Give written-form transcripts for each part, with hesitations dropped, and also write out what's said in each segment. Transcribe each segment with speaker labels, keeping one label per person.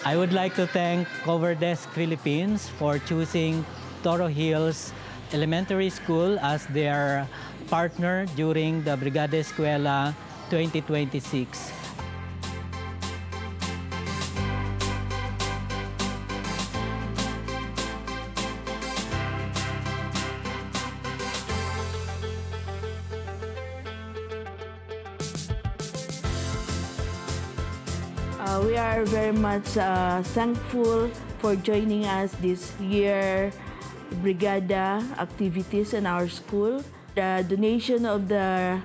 Speaker 1: I would like to thank Cover Desk Philippines for choosing Toro Hills Elementary School as their partner during the Brigada Eskwela 2026.
Speaker 2: We are very much thankful for joining us this year Brigada activities in our school. The donation of the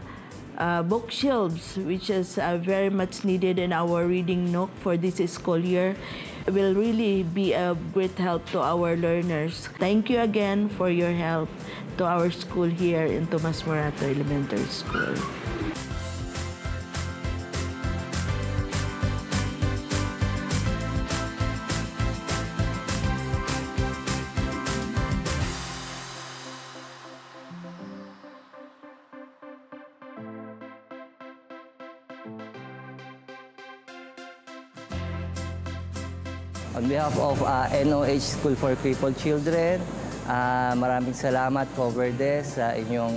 Speaker 2: book shelves, which is very much needed in our reading nook for this school year, will really be a great help to our learners. Thank you again for your help to our school here in Tomas Morato Elementary School.
Speaker 3: On behalf of NOH School for Crippled Children, maraming salamat, Cover Desk, sa inyong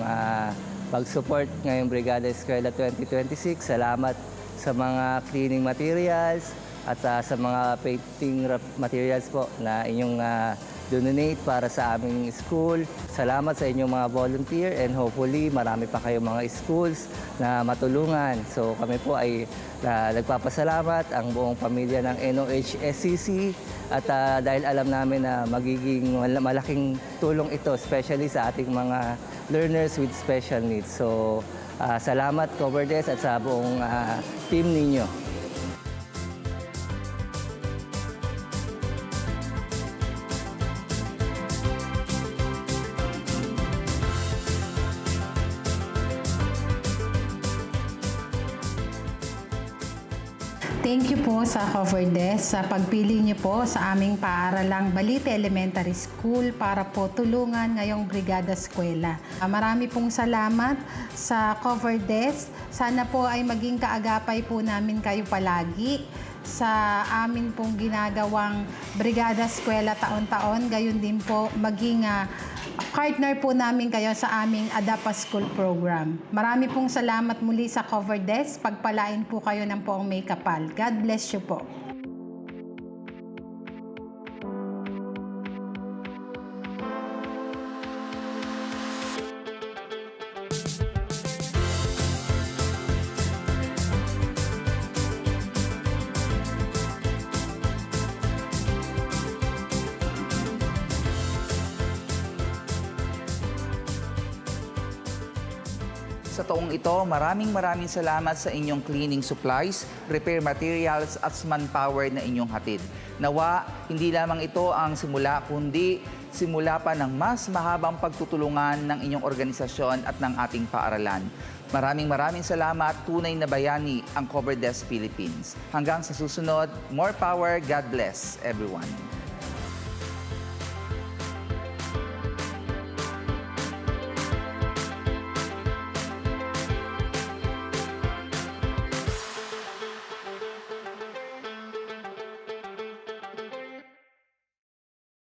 Speaker 3: pag-support ngayong Brigada Eskwela 2026. Salamat sa mga cleaning materials at sa mga painting materials po na inyong donate para sa aming school. Salamat sa inyong mga volunteer and hopefully marami pa kayong mga schools na matulungan. So kami po ay nagpapasalamat ang buong pamilya ng NOH SCC at dahil alam namin na magiging malaking tulong ito, especially sa ating mga learners with special needs. So salamat, Cover Desk, at sa buong team ninyo.
Speaker 4: Thank you po sa Cover Desk sa pagpili niyo po sa aming paaralang Balite Elementary School para po tulungan ngayong Brigada Eskwela. Marami pong salamat sa Cover Desk. Sana po ay maging kaagapay po namin kayo palagi sa amin pong ginagawang Brigada Eskwela taon-taon. Gayon din po maging partner po namin kayo sa aming ADAPA School Program. Marami pong salamat muli sa Cover Desk. Pagpalain po kayo ng poong may kapal. God bless you po.
Speaker 5: Sa taong ito, maraming salamat sa inyong cleaning supplies, repair materials at manpower na inyong hatid. Nawa, hindi lamang ito ang simula, kundi simula pa ng mas mahabang pagtutulungan ng inyong organisasyon at ng ating paaralan. Maraming salamat, tunay na bayani ang Cover Desk Philippines. Hanggang sa susunod, more power, God bless everyone.